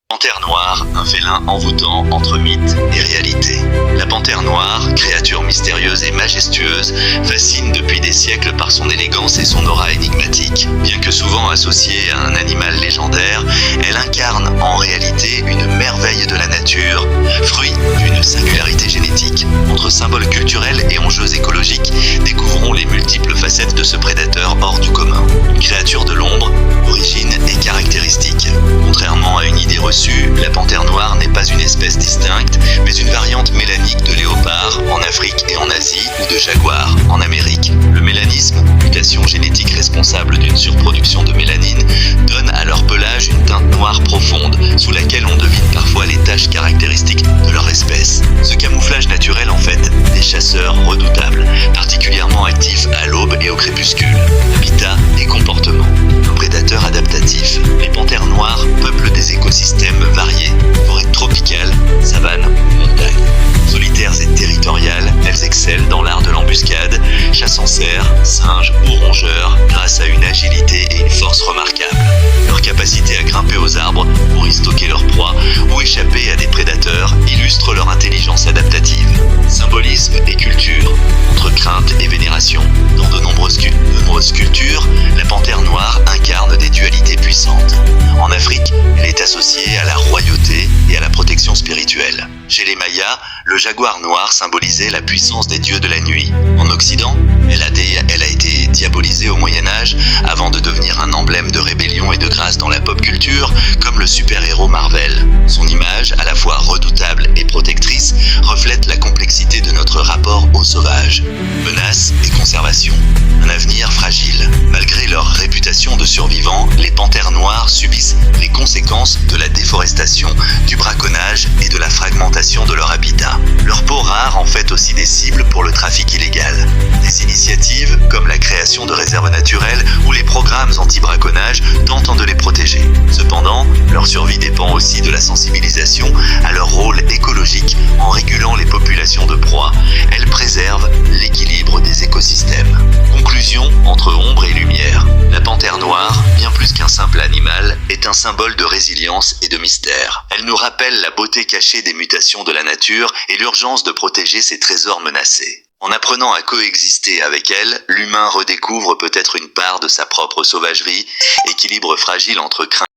Panthère noire, un félin envoûtant entre mythe et réalité. La panthère noire, créature mystérieuse et majestueuse, fascine depuis des siècles par son élégance et son aura énigmatique. Bien que souvent associée à un animal légendaire, elle incarne en réalité une merveille de la nature, fruit d'une singularité génétique. Entre symboles culturels et enjeux écologiques, découvrons les multiples facettes de ce prédateur hors du commun. Une créature de l'ombre, origine et caractéristiques. Contrairement à une idée reçue, la panthère noire n'est pas une espèce distincte, mais une variante mélanique de léopard en Afrique et en Asie ou de jaguar en Amérique. Le mélanisme, mutation génétique responsable d'une surproduction de mélanine, donne à leur pelage une teinte noire profonde, sous laquelle on devine parfois les taches caractéristiques de leur espèce. Ce camouflage naturel en fait des chasseurs redoutables, particulièrement actifs à l'aube et au crépuscule. Habitat et comportement. Un prédateur adaptatif. Les panthères noires peuplent des écosystèmes variés, forêts tropicales, savanes ou montagnes. Solitaires et territoriales, elles excellent dans l'art de l'embuscade, chassant cerfs, singes ou rongeurs, grâce à une agilité et une force remarquables. Leur capacité à grimper aux arbres pour y stocker leur proie ou échapper à des prédateurs illustre leur intelligence adaptative. Symbolisme et culture, entre crainte et vénération. Dans de nombreuses cultures, la panthère noire incarne des dualités puissantes. En Afrique, elle est associée à la royauté et à la protection spirituelle. Chez les Mayas, le jaguar noir symbolisait la puissance des dieux de la nuit. En Occident, elle a été diabolisée au Moyen-Âge avant de devenir un emblème de rébellion et de grâce dans la pop culture, comme le super-héros Marvel. Son image, à la fois redoutable et protectrice, reflète la complexité de notre rapport au sauvage. Menaces et conservation. Un avenir fragile. Malgré leur réputation de survivants, les panthères noires subissent les conséquences de la déforestation, du braconnage et de la fragmentation de leur habitat. Leur peau rare en fait aussi des cibles pour le trafic illégal. Des initiatives, comme la création de réserves naturelles ou les programmes anti-braconnage, tentent de les protéger. Cependant, leur survie dépend aussi de la sensibilisation à leur rôle écologique en régulant les populations de proies. Elles préservent l'équilibre des écosystèmes. Conclusion entre ombre et lumière. La panthère noire, bien plus qu'un simple animal, est un symbole de résilience et de mystère. Elle nous rappelle la beauté cachée des mutations de la nature et l'urgence de protéger ses trésors menacés. En apprenant à coexister avec elle, l'humain redécouvre peut-être une part de sa propre sauvagerie, équilibre fragile entre crainte